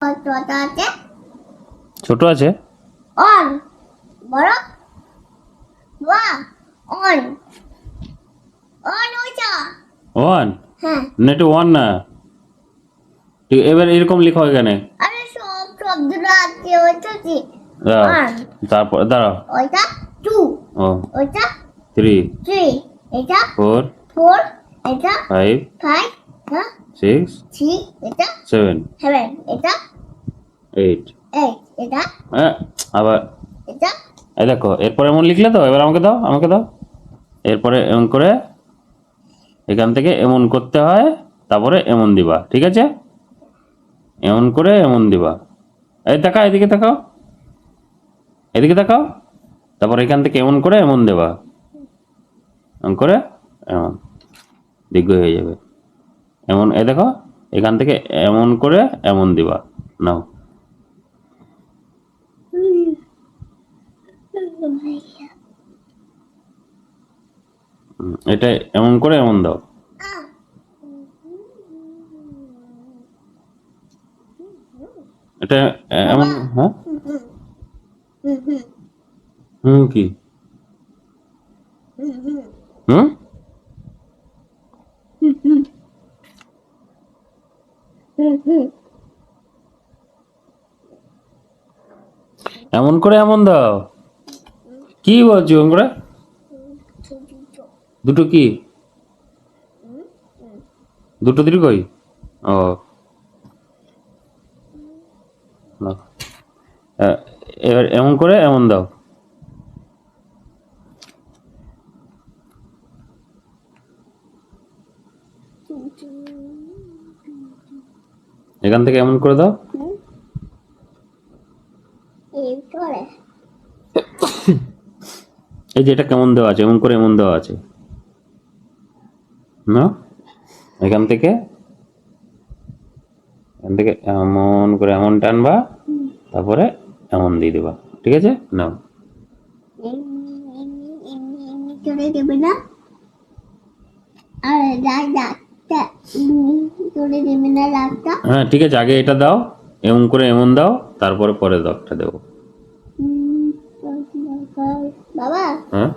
কতটা আছে? ছোট আছে। অন বড় ওয়া অন অন ওইটা ওয়ান হ্যাঁ না, এটা ওয়ান না। ঠিক, এবার এরকম লিখো এখানে। আরে সব শব্দটা আছে ওইটা কি দাঁড়াও, ওয়ান তারপর দাঁড়াও। ওইটা টু ও ওইটা 3 থ্রি এটা 4 ফোর এটা 5 ফাইভ এটা 6 থ্রি এটা 7 সেভেন এটা 8 এইট এটা আবার এটা এই দেখো, এরপরে এমন লিখলে তো, এবার আমাকে দাও, আমাকে দাও। এরপরে এমন করে এখান থেকে এমন করতে হয়, তারপরে এমন দিবা, ঠিক আছে? এমন করে এমন দিবা। এই তাকাও, এদিকে তাকাও, এদিকে তাকাও। তারপর এখান থেকে এমন করে এমন দেবা, এমন করে এমন দীর্ঘ হয়ে যাবে। এমন, এই দেখো, এখান থেকে এমন করে এমন দিবা। নাও, এটা এমন করে এমন দাও। এটা এমন, হ্যাঁ, কি হুম এমন করে এমন দাও। কি বলছি এমন করে? দুটো কি? দুটো দীর্ঘই? ও নাও। এবার এমন করে এমন দাও। এখান থেকে এমন করে দাও। এই যে এটা কেমন দেওয়া আছে, এমন করে এমন দেওয়া আছে না? এখান থেকে এমন করে এমন টানবা, তারপরে এমন দিয়ে দিবা, ঠিক আছে? নাও। চলে দেবে না আর ডাক্তার চলে দেবে না ডাক্তার হ্যাঁ ঠিক আছে, আগে এটা দাও, এমন করে এমন দাও, তারপরে পরে দাগটা দেবো। বাবা হ্যাঁ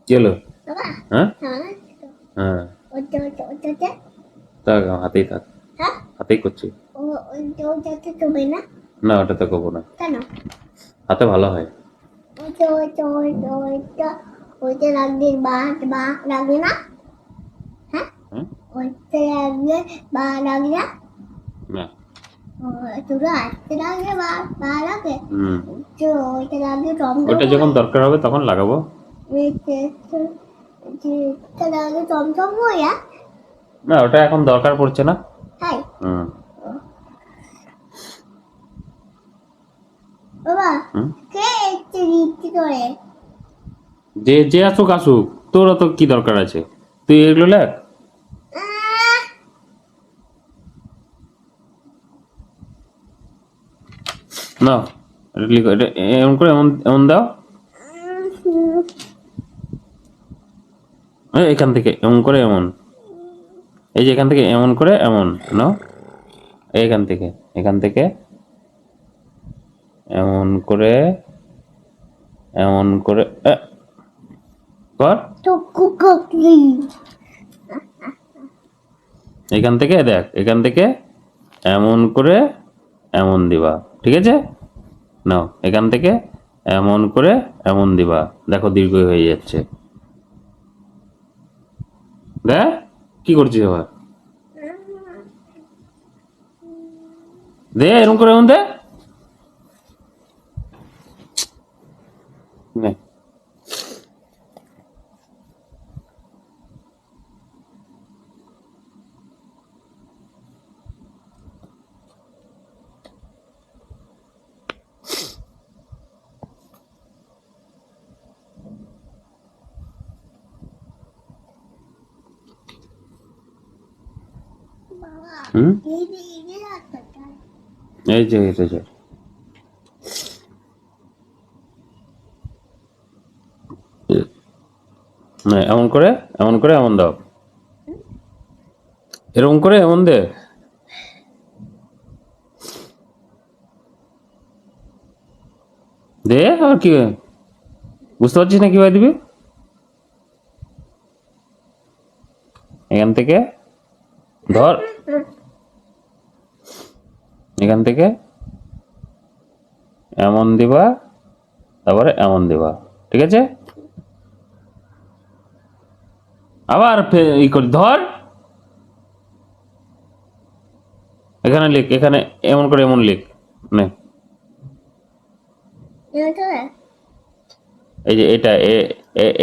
কি হলো? বাবা হ্যাঁ হ্যাঁ হ্যাঁ, ওটা ওটা ওটাতে থাক, হাতেই থাক, হ্যাঁ হাতেই করছি। ওইটা ওটাতে তুমি না না, ওটাতে করবো না, কেন হাতে ভালো হয়। ওইটা ওইটা ওইটা ওইটা ওইটা লাগবে বা বা লাগবে না হ্যাঁ হুম? ওইটা লাগবে বা লাগবে না না। দুটো আসতে লাগবে বা বা লাগে হুম, তো ওইটা লাগবে টম ওটা যখন দরকার হবে তখন লাগাবো। যেটা লাগবে টমটম বইয়া না, ওটা এখন দরকার পড়ছে না। হাই হুম বাবা হুম, কে একটু নিচ্ছি করে যে যে আসুক আসুক, তোর তো কি দরকার আছে? তুই এগুলো লেখ। না, এটা লিখো, এটা এমন করে এমন এমন দাও। এখান থেকে এমন করে এমন, এই যে এখান থেকে এমন করে এমন নাও। এখান থেকে এমন করে এমন করে কর। এখান থেকে দেখ, এখান থেকে এমন করে এমন দিবা, ঠিক আছে? নাও, এখান থেকে এমন করে এমন দিবা, দেখো দীর্ঘ হয়ে যাচ্ছে। দেখ কি করছিস আবার, দে এরকম করে এমন দে। নে। হুম, এই যে এটা যে এমন করে এমন দাও, এরকম করে এমন দে। দে আর কি, বুঝতে পারছিস না কিভাবে দিবি? এখান থেকে ধর, এখান থেকে এমন দিবা, তারপরে এমন দিবা, ঠিক আছে? আবার ই করি, ধর এখানে লিখ, এখানে এমন করে এমন লিখ, নে এই যে এটা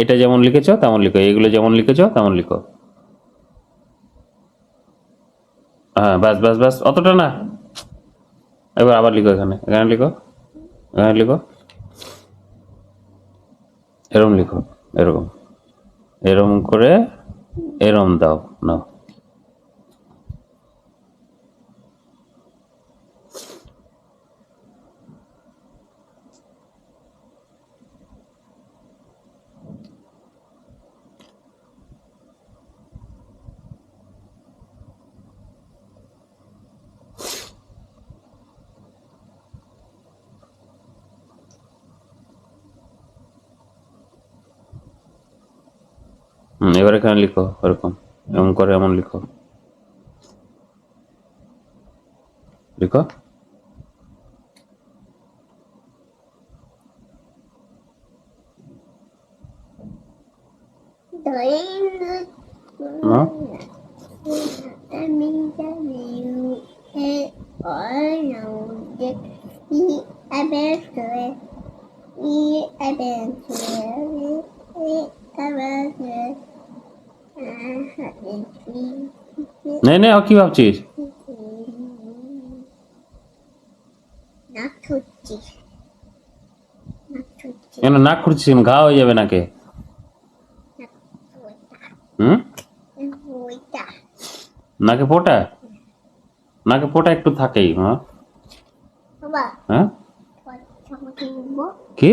এটা যেমন লিখেছো তেমন লিখো, এগুলো যেমন লিখেছো তেমন লিখো। হ্যাঁ ব্যাস ব্যাস ব্যাস, অতটা না। এবার আবার লিখো, এখানে এখানে লিখো, এখানে লিখো, এরম লিখো, এরকম এরম করে এরম দাও, নাও। এবার এখানে লিখো এরকম, এমন করে এমন লিখো, লিখো। না নে নে, কি ভাবছিস? কেন নাক খুঁড়ছিস? ঘা হয়ে যাবে নাকে। নাকে পোটা, নাকে পোটা একটু থাকেই। হ্যাঁ হ্যাঁ, কি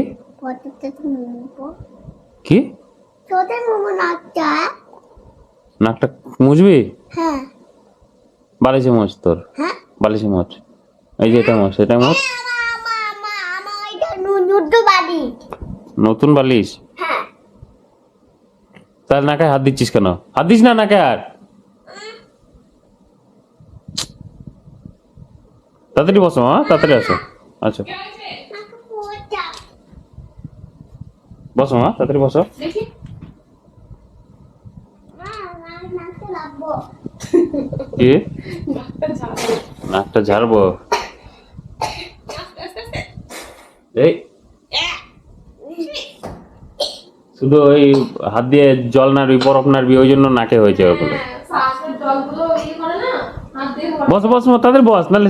কি নাকটা মুছবি? হ্যাঁ বালিশে মোছ, তোর হ্যাঁ বালিশে মোছ, এই যে এটা মোছ, এটা মোছ। নতুন বালিশ? হ্যাঁ তাহলে নাকে হাত দিচ্ছিস কেন? হাত দিস না নাকে আর। তাড়াতাড়ি বসো, হ্যাঁ তাড়াতাড়ি আসো। আচ্ছা বসো, হ্যাঁ তাড়াতাড়ি বসো। কি নাকটা ঝাড়বো? এই শুধু ওই হাত দিয়ে জল নাড়বি, বরফ নাড়বি, ওই জন্য নাকে হয়েছে ওগুলো। বসো বসো, তাদের বস, নাহলে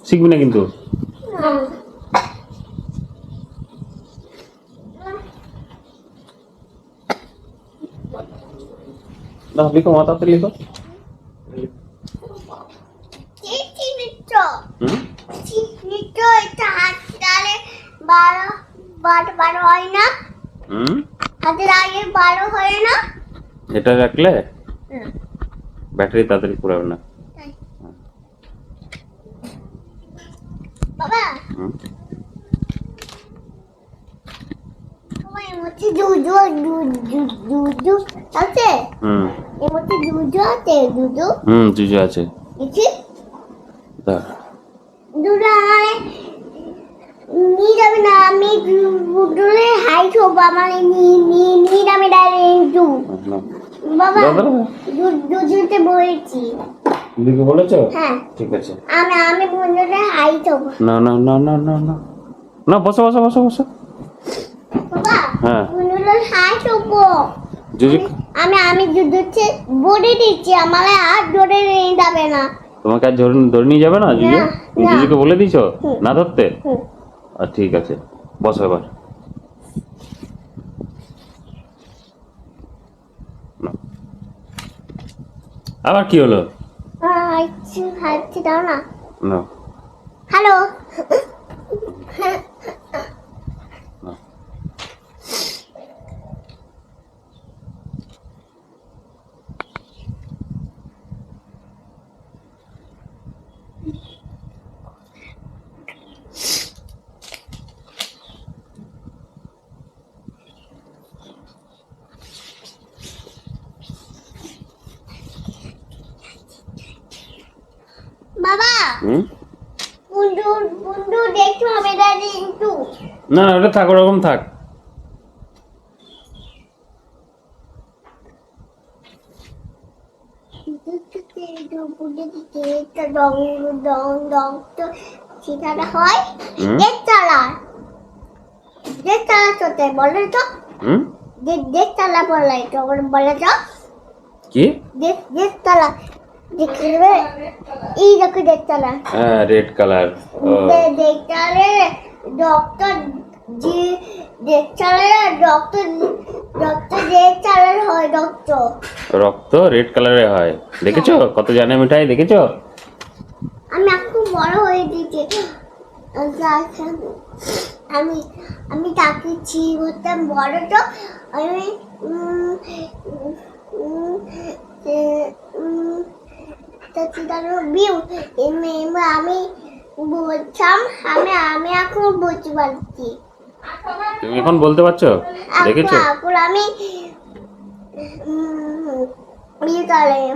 শিখবি না কিন্তু। না লিখো, মা তাড়াতাড়ি লিখো। এটা রাখলে ব্যাটারি তাড়াতাড়ি পুরাবে না। বাবা আছে, জুজু আছে। নিয়ে যাবে না, আমি হাইট হবো, আমার নিয়ে যাবে ডাইরেক্ট। বাবা দুজুতে বলেছি। দিদিকে বলেছো? হ্যাঁ ঠিক আছে। আমি বন্ধুরে হাইট হবো। না না না না না না না, বসো বসো বসো বসো। বাবা হ্যাঁ বন্ধুরে হাইট হবো। জুজু আমি দুধুতে বলে দিচ্ছি, আমার আর ধরে নিয়ে যাবে না। তোমাকে আর ধরে নিয়ে যাবে না জুজু? জুজুকে বলে দিছো না ধরতে? ঠিক আছে, বসো এবার। আবার কি হলো? হাঁটছি দাও না। না হ্যালো বাবা হুম বন্ধু বন্ধু দেখতে হবে না কিন্তু না না ওটা থাক ওরকম থাক। সেটা হয় হুম দেড়তলা চলতে বলে তো হুম দেড়তলা বলে তো বলে তো কি? দেড়তলা দেখবে এই দেখো দেড়তলা হ্যাঁ রেড কালার। ও দেড়তলা ডক্টর জি দেড়তলা ডক্টর ডক্টর দেড়তলার হয় ডক্টর রক্ত রেড কালারে হয়, দেখেছো কত জানে মিঠাই, দেখেছো? আমি এখন বড় হয়ে দিয়েছি আমি আমি তাকিয়েছি হতাম বড় তো আমি আমি বলছিলাম আমি এখন বুঝতে পারছি তুমি এখন বলতে পারছো, দেখেছো? এখন আমি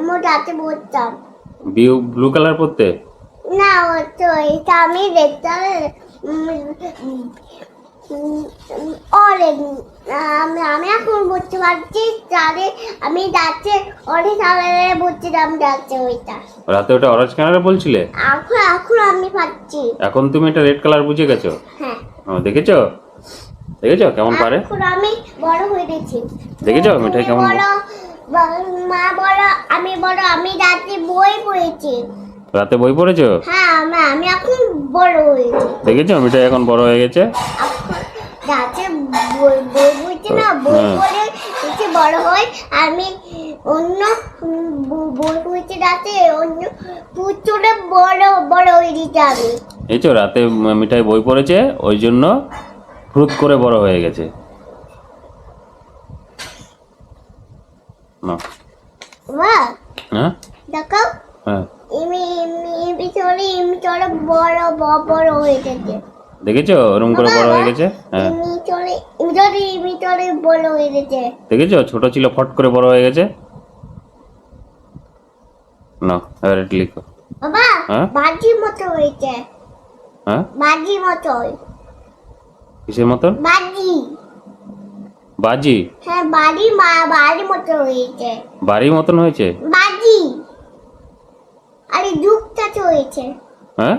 মোটাতে বলতাম ব্লু কালার পড়তে। না তো এটা আমি দেখতে অনেক আমি এখন বুঝতে পারছি তাহলে আমি যাচ্ছে অনেক কালারে বুঝছিলাম যাচ্ছে ওইটা রাতে ওটা অরেঞ্জ কালারে বলছিলে, এখন এখন আমি পাচ্ছি এখন তুমি এটা রেড কালার বুঝে গেছো। হ্যাঁ ও দেখেছো, দেখেছো কেমন পারে? এখন আমি বড় হয়ে গেছি দেখেছো মিঠাই কেমন? মা বলো আমি বড় আমি রাতে বই পড়েছি। রাতে বই পড়েছো? হ্যাঁ আমি এখন বড় হয়েছি। দেখেছো মিঠাই এখন বড় হয়ে গেছে। রাতে বই বইতে না বই পড়ে এসে বড় হয়। আমি অন্য বই পড়তে রাতে অন্য পুচুরে বড় বড় হয়ে দিতে আমি। এই তো রাতে মিঠাই বই পড়েছে ওই জন্য ফ্রুত করে বড় হয়ে গেছে। না বাহ হ্যাঁ দেখো হ্যাঁ এমনি চলে বড় বড় হয়ে গেছে। দেখেছো ওরকম করে বড় হয়ে গেছে। হ্যাঁ এমনি চলে বড় হয়ে গেছে। দেখেছো ছোট ছিল ফট করে বড় হয়ে গেছে। না এবার এটা লিখো। বাবা হ্যাঁ? বাজির মতো হয়েছে। হ্যাঁ বাজির মতো কিসের মতন? বাজি বাজি? হ্যাঁ বাড়ির মতো হয়েছে। বাড়ির মতন হয়েছে? বাজি আরে যুগটা তো হয়েছে। হ্যাঁ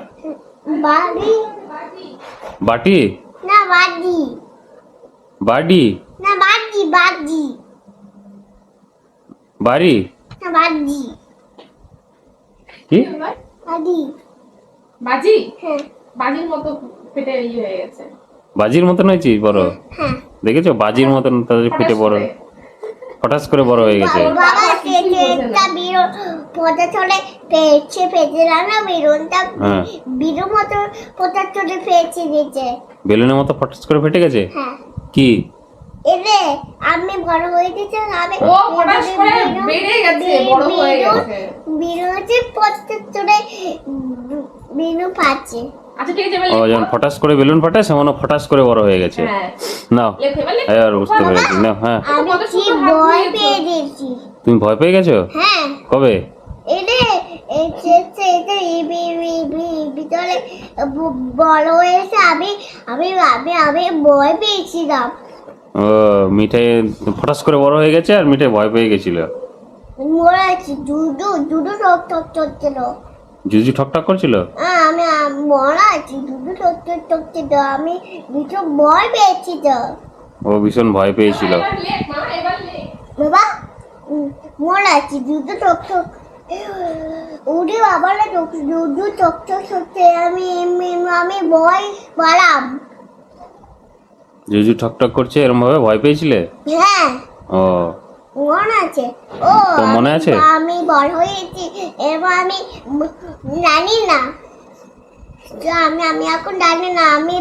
বাড়ি বাটি না বাজি বাড়ি না বাজি বাজি বাড়ি না বাজি কি? বাজি বাজি হ্যাঁ বাজির মতো ফেটে হয়ে গেছে। বাজির মতন হয়েছে বড়? হ্যাঁ দেখেছো বাজির মতন তাদের ফেটে বড় হঠাৎ করে বড় হয়ে গেছে। বাবা সেটা বিরো পথে চলে ফেটে না বিরনটা হ্যাঁ বিরো মতো পথে চলে ফেটে দিয়েছে। বেলুনের মতো ফটাস করে ফেটে গেছে। হ্যাঁ কি এরে আমি বড় হয়ে গেছে আমি ও হঠাৎ করে বেড়ে গেছে, বড় হয়ে গেছে। বিরোতে পথে চলে বিনু পাচ্ছে। আচ্ছা ঠিক আছে এবার ও যেমন ফটাস করে বেলুন ফাটে সেমন ফটাস করে বড় হয়ে গেছে। হ্যাঁ নাও লেখো এবার লেখো। এবার বুঝতে পেরেছি। নাও হ্যাঁ আমি কত কি সুন্দর হাত ভয় দিয়েছো। পেয়ে গেছি। তুমি ভয় পেয়ে গেছো? হ্যাঁ কবে? এরে ভিতরে বড় হয়েছে আমি আমি আমি আমি ভয় পেয়েছিলাম। ও মিঠাই ফটাস করে বড় হয়ে গেছে আর মিঠাই ভয় পেয়ে গেছিল। মরে আছি দুটো ঠক ঠক চলছিল। জুজু ঠকঠক করছিল। আমি মরা আছি দুটো ঠক ঠক চলছিল আমি দুটো ভয় পেয়েছি তো ও ভীষণ ভয় পেয়েছিল। এবার লেখ মা এবার লেখ। বাবা মরা আছি দুটো ঠক ঠক উঠে বাবা না দুটো ঠক ঠক সত্যি আমি আমি ভয় পালাম। জুজু ঠকঠক করছে এরকম ভাবে ভয় পেয়েছিলে? হ্যাঁ ও মনে আছে। ও তো মনে আছে? আমি বড় হয়েছি এবার আমি জানি না আমি এখন জানি না, আমি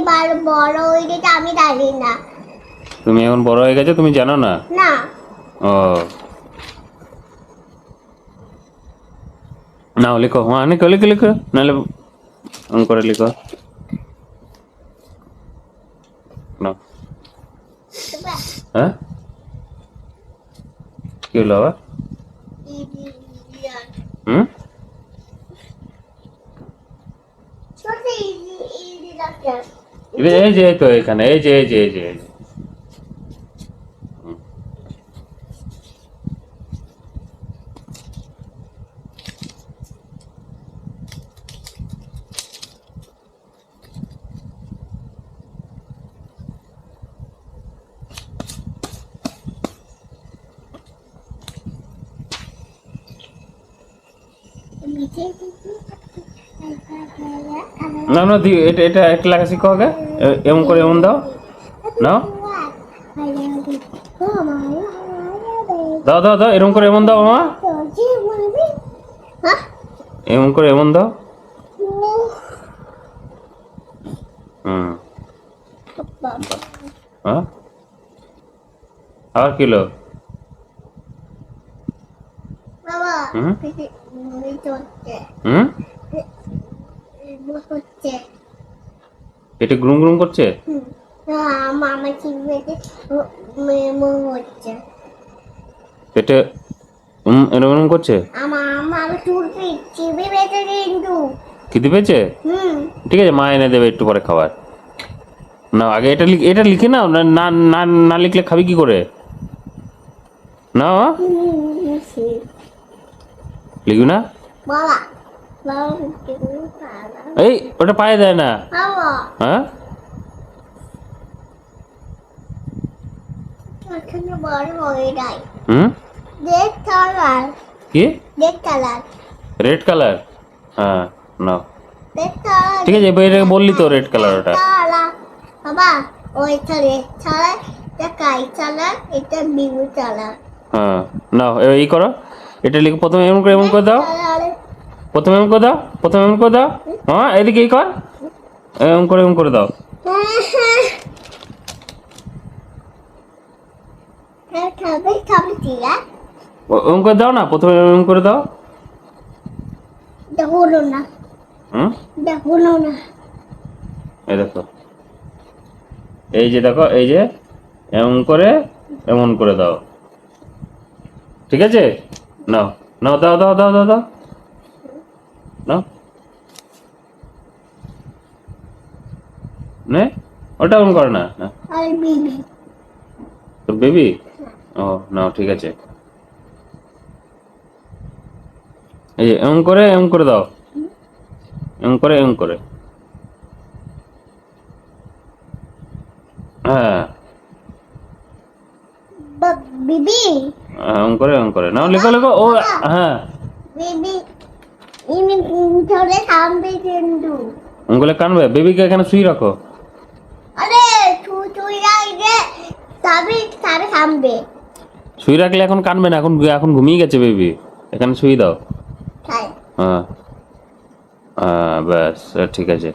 বড় হয়ে গেছি, আমি জানি না। তুমি এখন বড় হয়ে গেছো, তুমি জানো না? না, ও নাও লিখো, হ্যাঁ লিখো লিখো লিখো, নাহলে করে লিখো। নাও। হ্যাঁ কি হলো আবার? হুম এই যে এই তো এখানে, এই যে এই যে এই যে এই যে। না না এটা এটা একটা লেখা শিখো আগে, এমন করে এমন দাও, নাও দাও দাও দাও, এরকম করে এমন দাও মামা, এমন করে এমন দাও। হুম হ্যাঁ আর কিলো? বাবা হুম? হুম এটা গ্রুম গ্রুম করছে? মামা চিনতে হচ্ছে, এটা এরকম এরকম করছে? আমার চুল চিবি বেঁচে কিন্তু। খিদে পেয়েছে? ঠিক আছে, মা এনে দেবে একটু পরে খাবার। না আগে এটা এটা লিখে নাও, না না না না লিখলে খাবি কি করে? না লিখবি না? বাবা এই ওটা পায়ে দেয় না। বাবা হ্যাঁ এখানে বড় হয়ে যায়। হুম রেড কালার, কি রেড কালার, রেড কালার? হ্যাঁ নাও, রেড কালার। ঠিক আছে, এটা বললি তো রেড কালার ওটা। বাবা ওইটা রেড কালার, এটা কাই কালার, এটা ব্লু কালার। হ্যাঁ নাও এই করো, এটা লিখে প্রথমে এমন করে দাও, প্রথমে এমন করে দাও, প্রথমে এমন করে দাও। হ্যাঁ এদিকে এই কর, এমন করে দাও। খাবে খাবে চিরা, এমন করে দাও না, প্রথমে এমন করে দাও। দেখো না, হুম দেখো না। এই দেখো, এই যে দেখো, এই যে এমন করে দাও, ঠিক আছে? নাও নাও দাও দাও দাও দাও দাও, নাও নে, ওটা এমন করে না। আর বিবি তোর বেবি? ও নাও ঠিক আছে, এই যে এমন করে দাও, এমন করে হ্যাঁ বিবি এমন করে নাও, লেখো লেখো। ও হ্যাঁ বিবি ইনি ধরে থামবে কিন্তু। অঙ্গলে কানবে, বেবিকে এখানে শুয়ে রাখো। আরে তুই আইগে তবে তবে থামবে। শুয়ে রাখলে এখন কানবে না, এখন ঘুমিয়ে গেছে বেবি, এখানে শুয়ে দাও। তাই হ্যাঁ হ্যাঁ ব্যাস ঠিক আছে,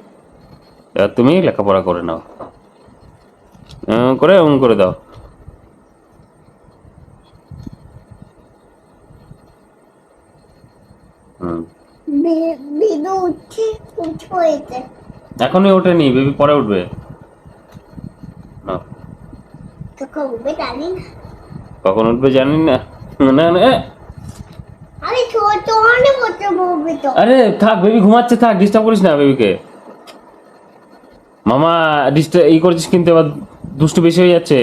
এবার তুমি লেখাপড়া করে নাও, এমন করে দাও। হুম বিবি উঠছে হয়েছে। এখনই ওঠেনি, বেবি পরে উঠবে। নাও, তোকে উঠবে জানি না। কখন উঠবে জানি না। না না আরে ছোট অনেক হচ্ছে বলবি তো। আরে থাক, বেবি ঘুমাচ্ছে, থাক, ডিস্টার্ব করিস না বেবিকে। মামা ডিস্টার্ব করছিস কিন্তু, এবার দুষ্টু বেশি হয়ে যাচ্ছে।